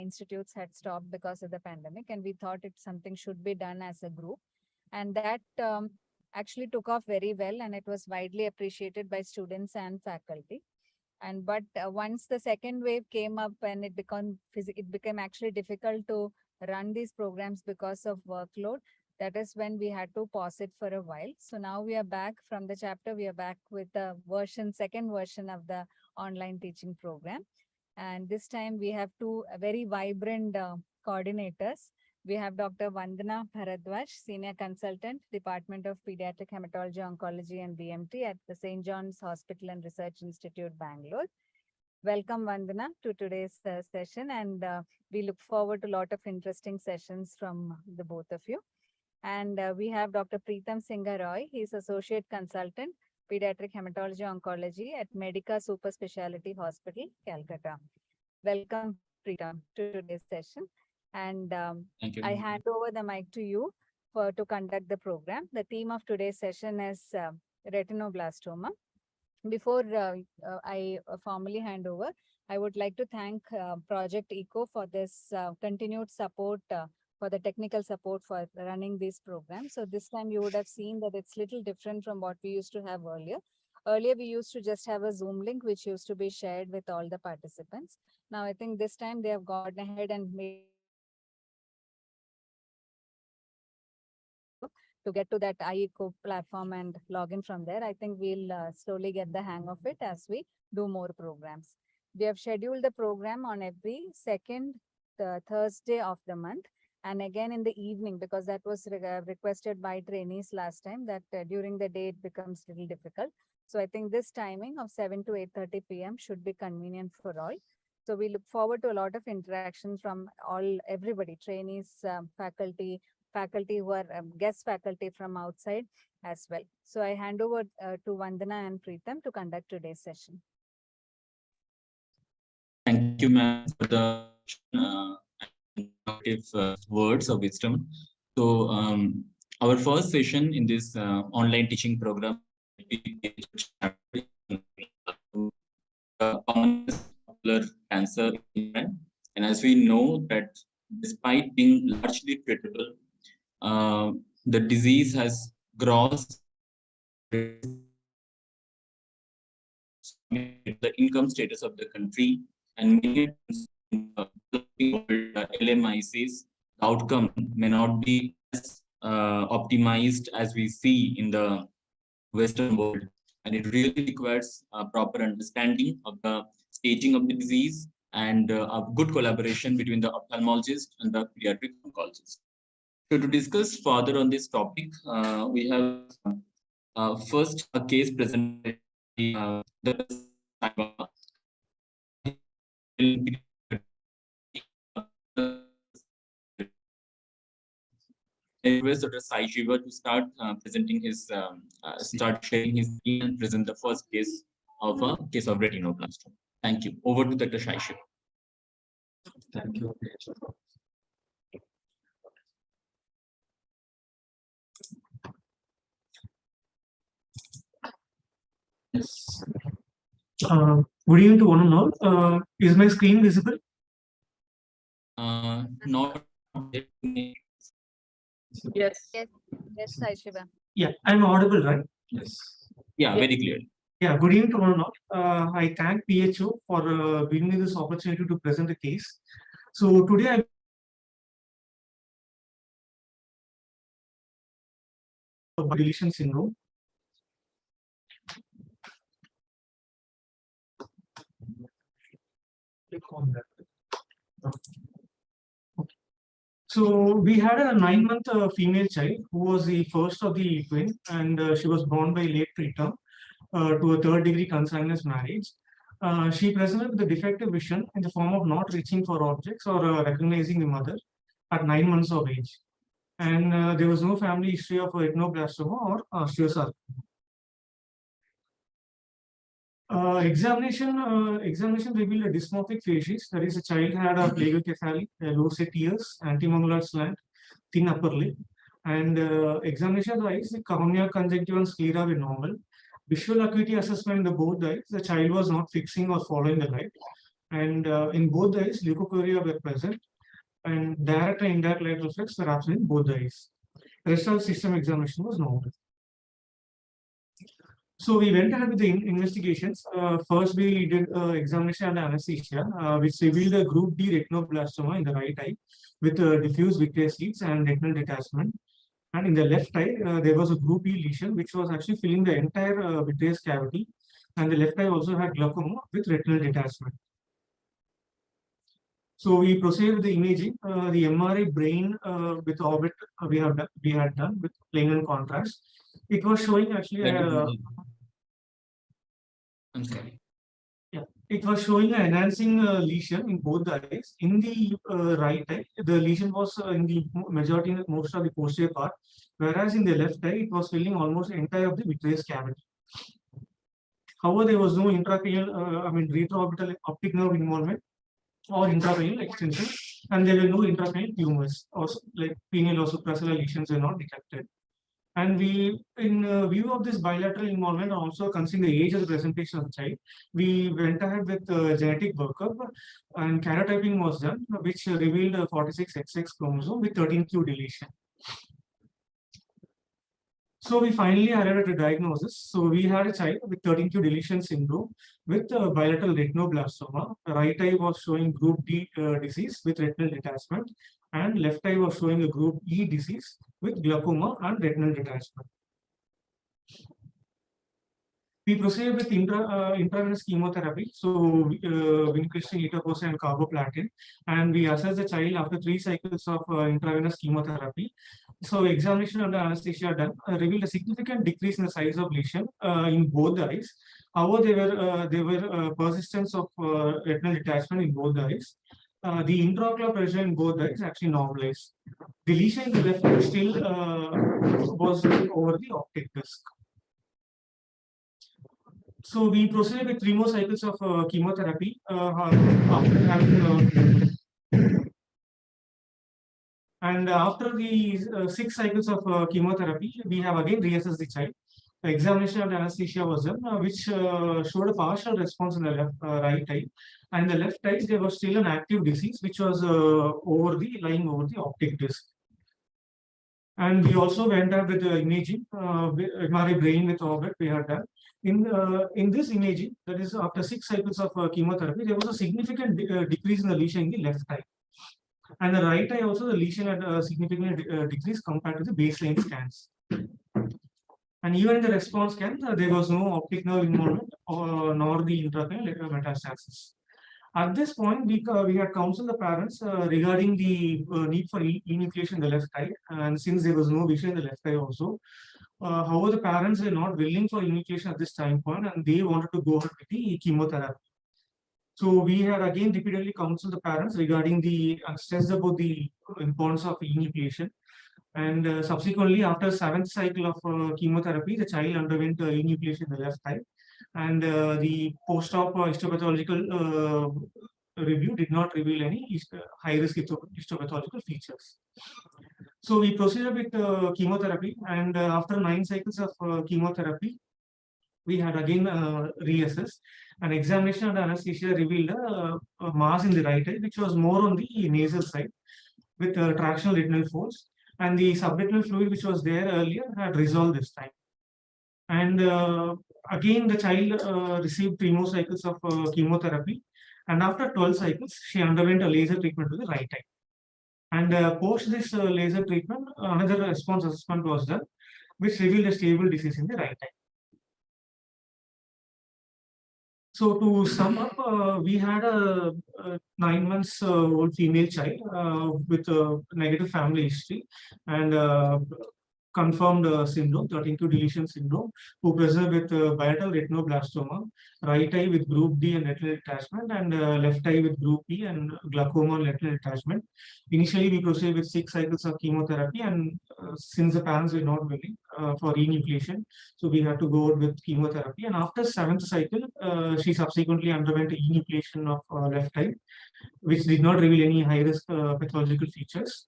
institutes had stopped because of the pandemic, and we thought it something should be done as a group. And that actually took off very well, and it was widely appreciated by students and faculty. And but once the second wave came up and it became actually difficult to run these programs because of workload. That is when we had to pause it for a while. So now we are back from the chapter. We are back with the second version of the online teaching program. And this time we have two very vibrant coordinators. We have Dr. Vandana Bharadwaj, Senior Consultant, Department of Pediatric Hematology, Oncology and BMT at the St. John's Hospital and Research Institute, Bangalore. Welcome, Vandana, to today's session, and we look forward to a lot of interesting sessions from the both of you. And we have Dr. Preetam Singha Roy. He's Associate Consultant, Pediatric Hematology Oncology at Medica Super Speciality Hospital, Calcutta. Welcome, Preetam, to today's session. And I hand over the mic to you to conduct the program. The theme of today's session is retinoblastoma. Before I formally hand over, I would like to thank Project ECO for this continued support, for the technical support for running these programs. So this time you would have seen that it's little different from what we used to have earlier. Earlier, we used to just have a Zoom link, which used to be shared with all the participants. Now, I think this time they have gone ahead and made to get to that IECO platform and log in from there. I think we'll slowly get the hang of it as we do more programs. We have scheduled the program on every second Thursday of the month. And again in the evening, because that was requested by trainees last time, that during the day it becomes a little difficult. So I think this timing of 7 to 8:30 p.m. should be convenient for all. So we look forward to a lot of interaction from everybody, trainees, faculty who are guest faculty from outside as well. So I hand over to Vandana and Preetam to conduct today's session. Thank you, ma'am, for the words of wisdom. So our first session in this online teaching program popular cancer, and as we know that despite being largely treatable, the disease has grossed the income status of the country, and many LMICs, the outcome may not be as optimized as we see in the Western world, and it really requires a proper understanding of the staging of the disease and a good collaboration between the ophthalmologist and the pediatric oncologist. So to discuss further on this topic, we have first a case presented I request Dr. Sai Shiva to start presenting his, start sharing his screen and present the first case of retinoblastoma. Thank you. Over to Dr. Sai Shiva. Thank you. Yes. Good evening to one and all. Is my screen visible? Not. Yes. Sai Shiva. Yeah, I'm audible, right? Yes. Yeah, very clearly. Yeah, good evening to one and all. I thank PHO for giving me this opportunity to present the case. So today I deletion syndrome. Click on that. Okay. So we had a 9-month female child who was the first of the twin, and she was born by late preterm to a 3rd-degree consanguineous marriage. She presented with a defective vision in the form of not reaching for objects or recognizing the mother at 9 months of age. And there was no family history of retinoblastoma or osteosarcoma. Examination revealed a dysmorphic facies. That is, the child had a plagiocefali, low set ears, antemolar slant, thin upper lip. And examination wise, the cornea, conjunctiva, and sclera were normal. Visual acuity assessment in the both eyes, the child was not fixing or following the light. and in both the eyes, leukocoria were present, and direct and indirect light reflex were absent in both the eyes. Rest of the system examination was normal. So we went ahead with the investigations. First, we did examination under anesthesia, which revealed a group D retinoblastoma in the right eye with diffuse vitreous seeds and retinal detachment. And in the left eye, there was a group E lesion, which was actually filling the entire vitreous cavity. And the left eye also had glaucoma with retinal detachment. So we proceeded with the imaging. The MRI brain with orbit we had done with plain and contrast. It was showing actually I'm sorry. yeah, it was showing an enhancing lesion in both the eyes. In the right eye, the lesion was in the majority, most of the posterior part, whereas in the left eye, it was filling almost the entire of the vitreous cavity. However, there was no intracranial, retroorbital optic nerve involvement or intracranial extension, and there were no intracranial tumors or like pineal or supracella lesions were not detected. And we, in view of this bilateral involvement, also considering the age of the presentation of the child, we went ahead with genetic workup, and karyotyping was done, which revealed a 46XX chromosome with 13q deletion. So we finally arrived at a diagnosis. So we had a child with 13q deletion syndrome with bilateral retinoblastoma. Right eye was showing group D disease with retinal detachment, and left eye was showing a group E disease with glaucoma and retinal detachment. We proceeded with intravenous chemotherapy, so vincristine, etoposide, and carboplatin, and we assessed the child after 3 cycles of intravenous chemotherapy. So examination under anesthesia done revealed a significant decrease in the size of lesion in both the eyes. However, there were persistence of retinal detachment in both the eyes. The intraocular pressure in both the eyes actually normalized. The lesion in the left eye still was over the optic disc. So we proceeded with 3 more cycles of chemotherapy after having and after the 6 cycles of chemotherapy, we have again reassessed the child. The examination of anesthesia was done, which showed a partial response in the right eye. And in the left eye, there was still an active disease, which was lying over the optic disc. And we also went up with the imaging, MRI brain with orbit we had done. In this imaging, that is after 6 cycles of chemotherapy, there was a significant decrease in the lesion in the left eye. And the right eye also, the lesion had a significant decrease compared to the baseline scans. And even in the response scan, there was no optic nerve involvement nor the intracranial metastasis. At this point, we had counseled the parents regarding the need for enucleation in the left eye, and since there was no vision in the left eye also. However, the parents were not willing for enucleation at this time point, and they wanted to go ahead with the chemotherapy. So we had again repeatedly counseled the parents regarding the stressed about the importance of enucleation. And subsequently, after 7th cycle of chemotherapy, the child underwent enucleation in the left eye. And the post-op histopathological review did not reveal any high-risk histopathological features. So we proceeded with chemotherapy, and after 9 cycles of chemotherapy, we had again reassessed. An examination under anesthesia revealed a mass in the right eye, which was more on the nasal side, with tractional retinal folds, and the subretinal fluid, which was there earlier, had resolved this time. And again, the child received 3 more cycles of chemotherapy, and after 12 cycles, she underwent a laser treatment to the right eye. And post this laser treatment, another response assessment was done, which revealed a stable disease in the right eye. So to sum up, we had a 9 months old female child with a negative family history and confirmed syndrome, 13q deletion syndrome, who presented with bilateral retinoblastoma, right eye with group D and retinal detachment, and left eye with group E and glaucoma and retinal detachment. Initially, we proceeded with 6 cycles of chemotherapy, and since the parents were not willing for enucleation, so we had to go with chemotherapy. And after 7th cycle, she subsequently underwent enucleation of left eye, which did not reveal any high-risk pathological features.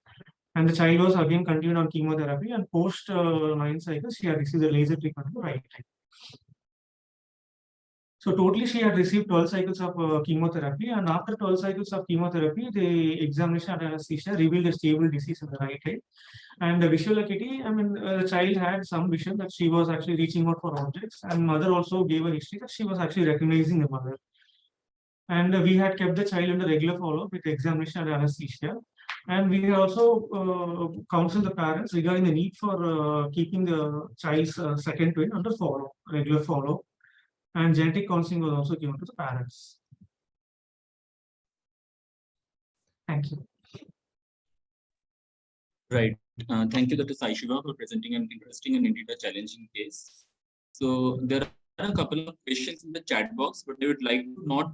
And the child was again continued on chemotherapy, and post 9 cycles, she had received a laser treatment of the right eye. So totally she had received 12 cycles of chemotherapy, and after 12 cycles of chemotherapy, the examination and anesthesia revealed a stable disease in the right eye. And the visual acuity, I mean, the child had some vision that she was actually reaching out for objects, and mother also gave a history that she was actually recognizing the mother. And we had kept the child under regular follow-up with examination and anesthesia. And we had also counseled the parents regarding the need for keeping the child's second twin under regular follow. And genetic counseling was also given to the parents. Thank you. Right. Thank you, Dr. Sai Shiva, for presenting an interesting and indeed a challenging case. So there are a couple of questions in the chat box, but I would like to not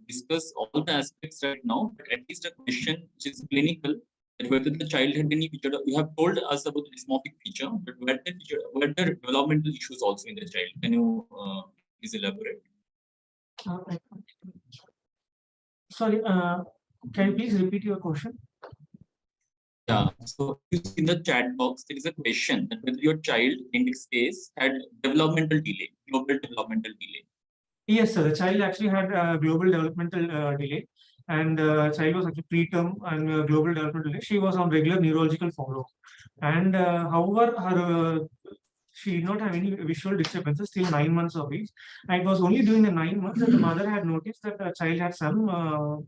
discuss all the aspects right now, but at least a question which is clinical, that whether the child had any feature. You have told us about the dysmorphic feature, but were there developmental issues also in the child? Can you please elaborate? Sorry, can you please repeat your question? Yeah, so in the chat box, there is a question that whether your child in this case had developmental delay, global developmental delay. Yes, sir. The child actually had global developmental delay, and child was actually preterm and global developmental delay. She was on regular neurological follow, and however, her she did not have any visual disturbances till 9 months of age. And it was only during the 9 months that the mother had noticed that the child had some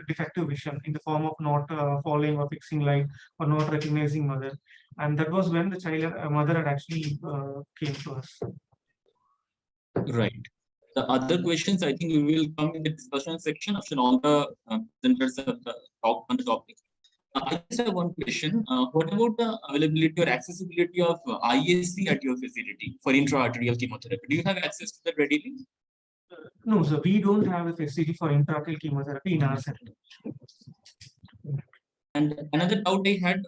defective vision in the form of not following or fixing light or not recognizing mother. And that was when the child mother had actually came to us. Right. The other questions, I think we will come in the discussion section after all the presenters have talked on the topic. I just have one question. What about the availability or accessibility of ISC at your facility for intraarterial chemotherapy? Do you have access to that readily? No, sir. We don't have a facility for intraarterial chemotherapy in our center. And another doubt I had,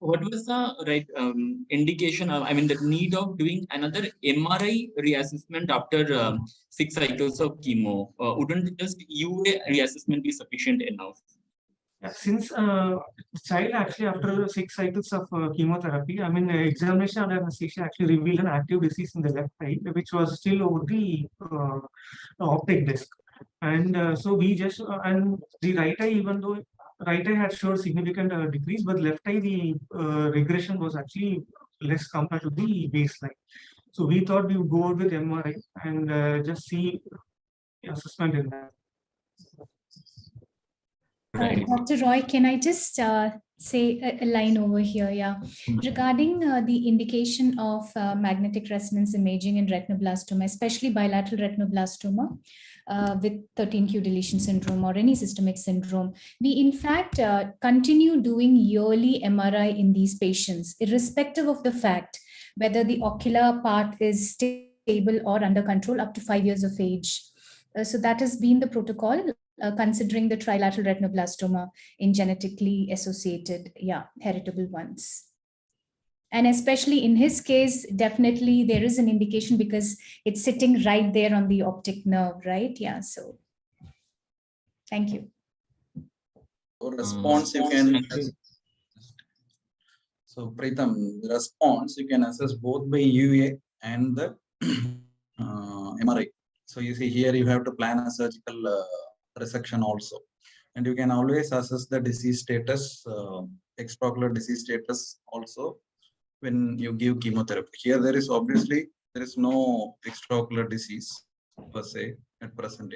what was the indication of, I mean, the need of doing another MRI reassessment after 6 cycles of chemo? Wouldn't just UA reassessment be sufficient enough? Yeah, since the child actually after 6 cycles of chemotherapy, I mean, examination and anesthesia actually revealed an active disease in the left eye, which was still over the optic disc. And so we just, and the right eye, even though right eye had showed significant decrease, but left eye, the regression was actually less compared to the baseline. So we thought we would go with MRI and just see assessment in that. Right. Dr. Roy, can I just say a line over here? Yeah. Regarding the indication of magnetic resonance imaging in retinoblastoma, especially bilateral retinoblastoma with 13q deletion syndrome or any systemic syndrome, we in fact continue doing yearly MRI in these patients, irrespective of the fact whether the ocular part is stable or under control up to 5 years of age. So that has been the protocol. Considering the trilateral retinoblastoma in genetically associated, heritable ones. And especially in his case, definitely there is an indication because it's sitting right there on the optic nerve, right? Yeah, so thank you. Response you can. So Pritam, the response you can assess both by UA and the MRI. So you see here you have to plan a surgical resection also, and you can always assess the disease status, extraocular disease status also when you give chemotherapy. Here there is obviously no extraocular disease per se at present.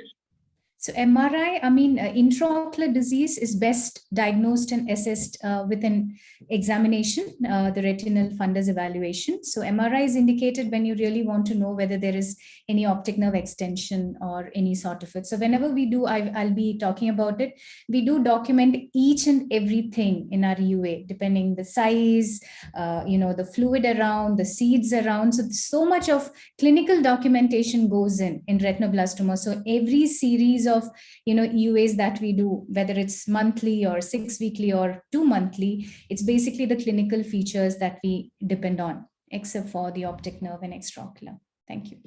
So MRI, I mean, intraocular disease is best diagnosed and assessed with an examination, the retinal fundus evaluation. So MRI is indicated when you really want to know whether there is any optic nerve extension or any sort of it. So whenever we do, I'll be talking about it. We do document each and everything in our UA, depending the size, the fluid around, the seeds around. So much of clinical documentation goes in retinoblastoma. So every series of UAs that we do, whether it's monthly or 6 weekly or 2 monthly, it's basically the clinical features that we depend on, except for the optic nerve and extraocular. Thank you.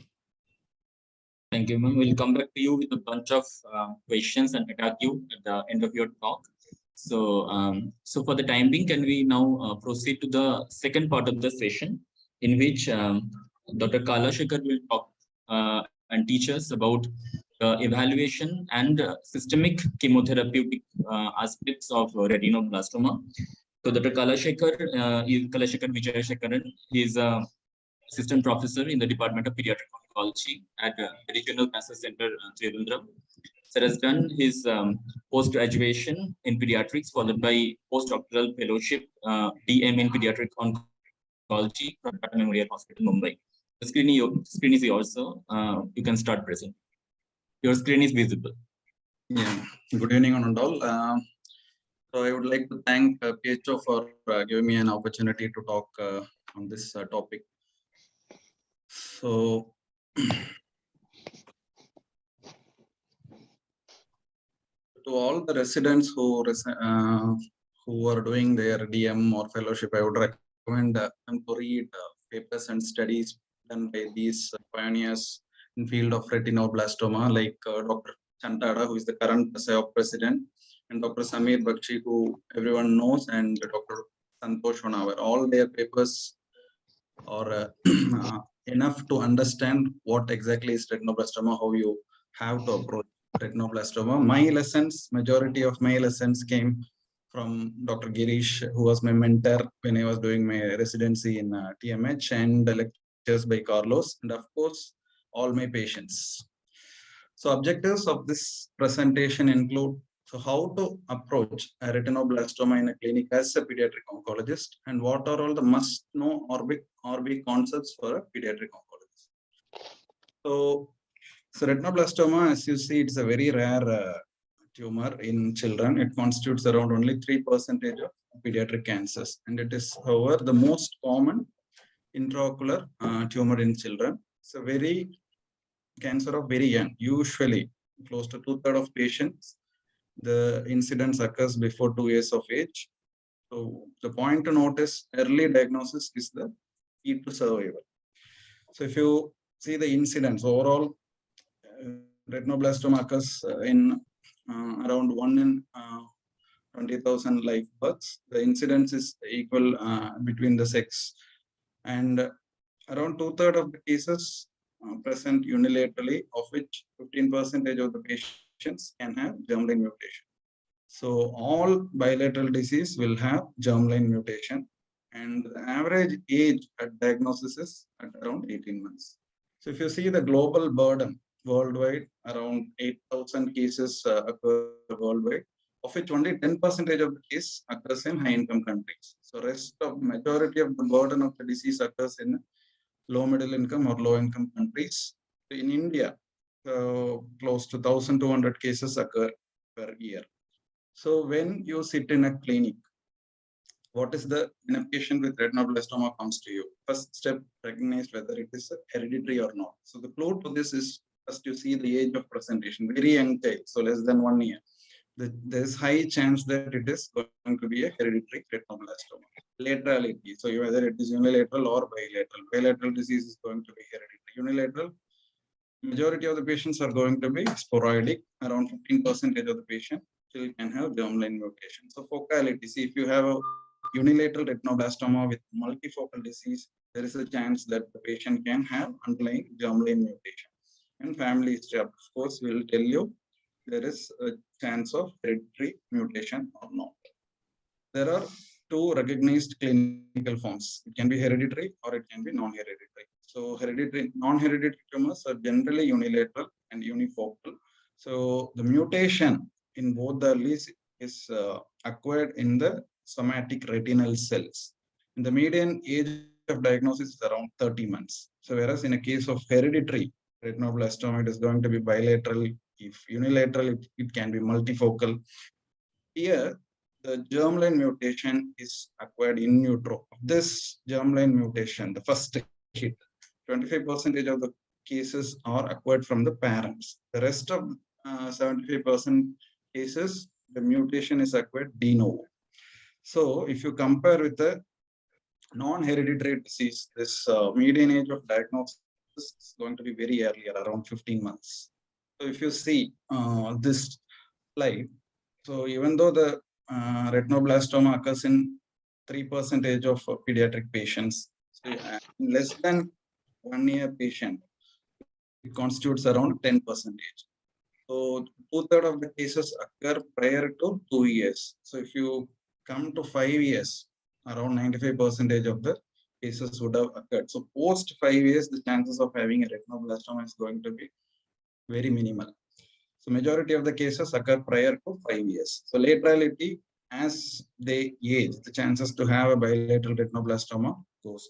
Thank you, ma'am. We'll come back to you with a bunch of questions and attack you at the end of your talk. So, so for the time being, can we now proceed to the second part of the session, in which Dr. Kalashekar will talk and teach us about the evaluation and systemic chemotherapeutic aspects of retinoblastoma. So Dr. Kalashekar Vijay Shekaran. He is a assistant professor in the Department of Pediatric Oncology at the Regional Cancer Center, Trivandrum. Sir has done his post-graduation in pediatrics, followed by postdoctoral fellowship, DM in pediatric oncology from Tata Memorial Hospital, Mumbai. The screen is yours, so you can start present. Your screen is visible. Yeah, good evening on all. So I would like to thank PHO for giving me an opportunity to talk on this topic. So to all the residents who are doing their DM or fellowship, I would recommend them to read papers and studies done by these pioneers in field of retinoblastoma, like Dr. Chantada, who is the current SIOP president, and Dr. Samir Bakshi, who everyone knows, and Dr. Santosh Honawar. All their papers are enough to understand what exactly is retinoblastoma, how you have to approach retinoblastoma. My lessons, majority of my lessons came from Dr. Girish, who was my mentor when I was doing my residency in TMH, and the lectures by Carlos, and of course, all my patients. So objectives of this presentation include how to approach a retinoblastoma in a clinic as a pediatric oncologist, and what are all the must-know or concepts for a pediatric oncologist. So retinoblastoma, as you see, it's a very rare tumor in children. It constitutes around only 3% of pediatric cancers, and it is, however, the most common intraocular tumor in children. It's a very cancer of very young, usually close to 2/3 of patients. The incidence occurs before 2 years of age. So the point to note is early diagnosis is the key to survival. So if you see the incidence overall, retinoblastoma occurs in around 1 in 20,000 live births. The incidence is equal between the sex, and around 2/3 of the cases present unilaterally, of which 15% of the patients can have germline mutation. So all bilateral disease will have germline mutation, and the average age at diagnosis is at around 18 months. So if you see the global burden worldwide, around 8,000 cases occur worldwide, of which only 10% of the case occurs in high-income countries. So rest of majority of the burden of the disease occurs in low middle income or low income countries. In India, close to 1,200 cases occur per year. So when you sit in a clinic, what is when a patient with retinoblastoma comes to you? First step, recognize whether it is hereditary or not. So the clue to this is first you see the age of presentation, very young child, so less than 1 year. There's high chance that it is going to be a hereditary retinoblastoma. Laterality, so whether it is unilateral or bilateral. Bilateral disease is going to be hereditary. Unilateral, majority of the patients are going to be sporadic. Around 15% of the patient still can have germline mutation. So focality, see, if you have a unilateral retinoblastoma with multifocal disease, there is a chance that the patient can have underlying germline mutation. And family history, of course, will tell you there is a chance of hereditary mutation or not. There are 2 recognized clinical forms. It can be hereditary or it can be non-hereditary. So non-hereditary tumors are generally unilateral and unifocal. So the mutation in both the alleles is acquired in the somatic retinal cells. And the median age of diagnosis is around 30 months. So whereas in a case of hereditary retinoblastoma, it is going to be bilateral. If unilateral, it can be multifocal. Here, the germline mutation is acquired in utero. This germline mutation, the first hit, 25% of the cases are acquired from the parents. The rest of 75% cases, the mutation is acquired de novo. So if you compare with the non-hereditary disease, this median age of diagnosis is going to be very early, around 15 months. So if you see this slide, so even though the retinoblastoma occurs in 3% of pediatric patients, so in less than 1 year patient, it constitutes around 10%. So 2/3 of the cases occur prior to 2 years. So if you come to 5 years, around 95% of the cases would have occurred. So post 5 years, the chances of having a retinoblastoma is going to be very minimal. So majority of the cases occur prior to 5 years. So laterality, as they age, the chances to have a bilateral retinoblastoma goes.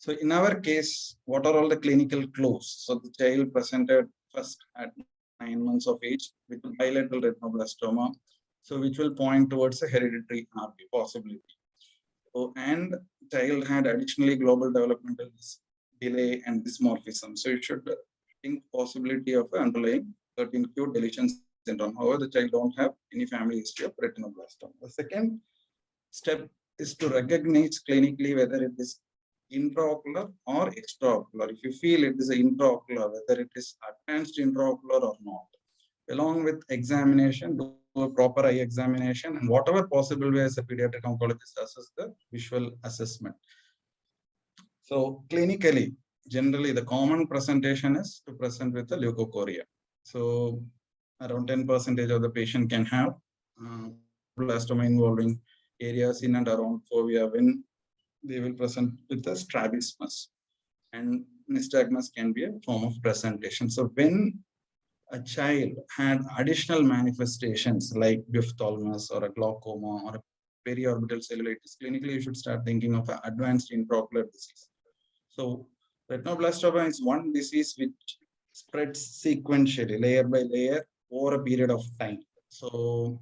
So in our case, what are all the clinical clues? So the child presented first at 9 months of age with bilateral retinoblastoma, so which will point towards a hereditary RP possibility. So, and child had additionally global developmental delay and dysmorphism. So you should think possibility of underlying 13q deletion syndrome. However, the child don't have any family history of retinoblastoma. The second step is to recognize clinically whether it is intraocular or extraocular. If you feel it is intraocular, whether it is advanced intraocular or not. Along with examination, do a proper eye examination, and whatever possible way as a pediatric oncologist assess the visual assessment. So clinically, generally the common presentation is to present with the leukocoria. So around 10% of the patient can have blastoma involving areas in and around fovea when they will present with the strabismus, and nystagmus can be a form of presentation. So when a child had additional manifestations like diphthálmus or a glaucoma or a periorbital cellulitis, clinically you should start thinking of an advanced intraocular disease. So retinoblastoma is one disease which spreads sequentially, layer by layer, over a period of time. So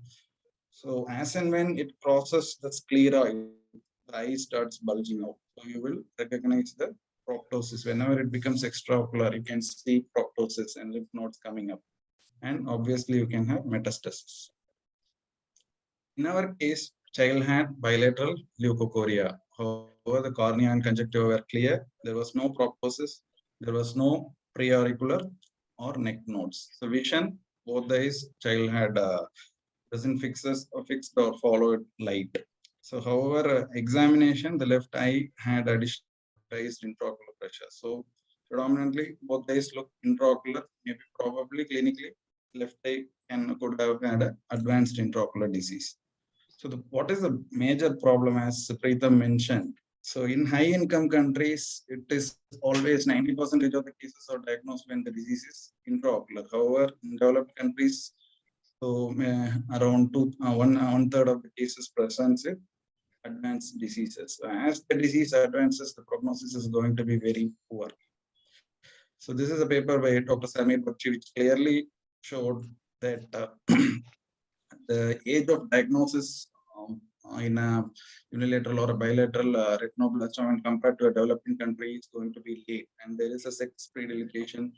as and when it crosses the sclera, the eye starts bulging out. So you will recognize the proptosis. Whenever it becomes extraocular, you can see proptosis and lymph nodes coming up. And obviously you can have metastasis. In our case, child had bilateral leukocoria. However, the cornea and conjunctiva were clear. There was no proptosis. There was no preauricular or neck nodes. So vision, both the eyes, child had doesn't fixed or followed light. So however, examination, the left eye had additional intraocular pressure. So predominantly both eyes look intraocular, maybe probably clinically left eye could have had an advanced intraocular disease. So what is the major problem, as Preetham mentioned? So in high income countries, it is always 90% of the cases are diagnosed when the disease is intraocular. However, in developed countries, so around one third of the cases presents with advanced diseases. As the disease advances, the prognosis is going to be very poor. So this is a paper by Dr. Samir Bakshi, which clearly showed that the age of diagnosis in a unilateral or a bilateral retinoblastoma when compared to a developing country is going to be late, and there is a sex predilection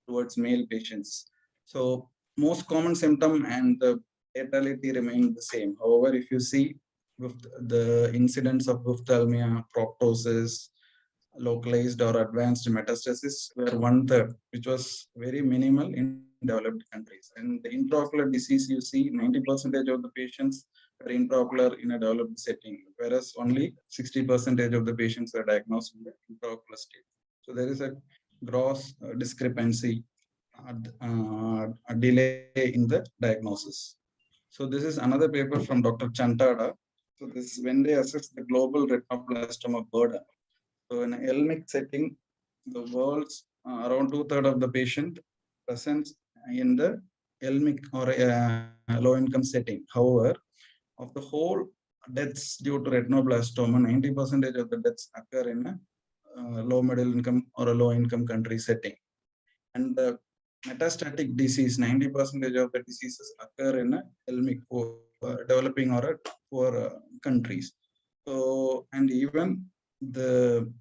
towards male patients. So most common symptom and the fatality remain the same. However, if you see the incidence of ophthalmia, proptosis, localized or advanced metastasis were 1/3, which was very minimal in developed countries. And the intraocular disease, you see 90% of the patients are intraocular in a developed setting, whereas only 60% of the patients are diagnosed in the intraocular state. So there is a gross discrepancy, a delay in the diagnosis. So this is another paper from Dr. Chantada. So this is when they assess the global retinoblastoma burden. So in an LMIC setting, the world's around 2/3 of the patient presents in the LMIC or low-income setting. However, of the whole deaths due to retinoblastoma, 90% of the deaths occur in a low middle income or a low income country setting. And the metastatic disease, 90% of the diseases occur in a LMIC, developing or poor countries. So, and even the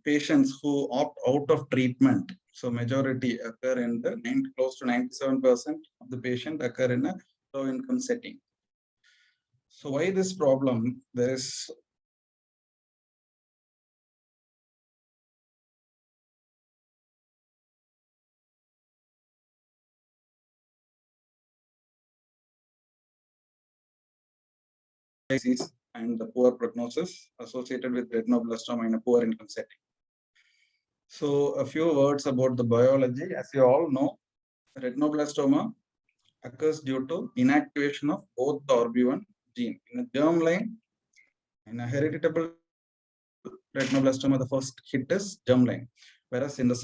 patients who opt out of treatment, so majority occur in the close to 97% of the patient occur in a low income setting. So why this problem? There is disease and the poor prognosis associated with retinoblastoma in a poor income setting. So a few words about the biology. As you all know, retinoblastoma occurs due to inactivation of both the RB1 gene. In a germline, in a hereditable retinoblastoma, the first hit is germline, whereas in the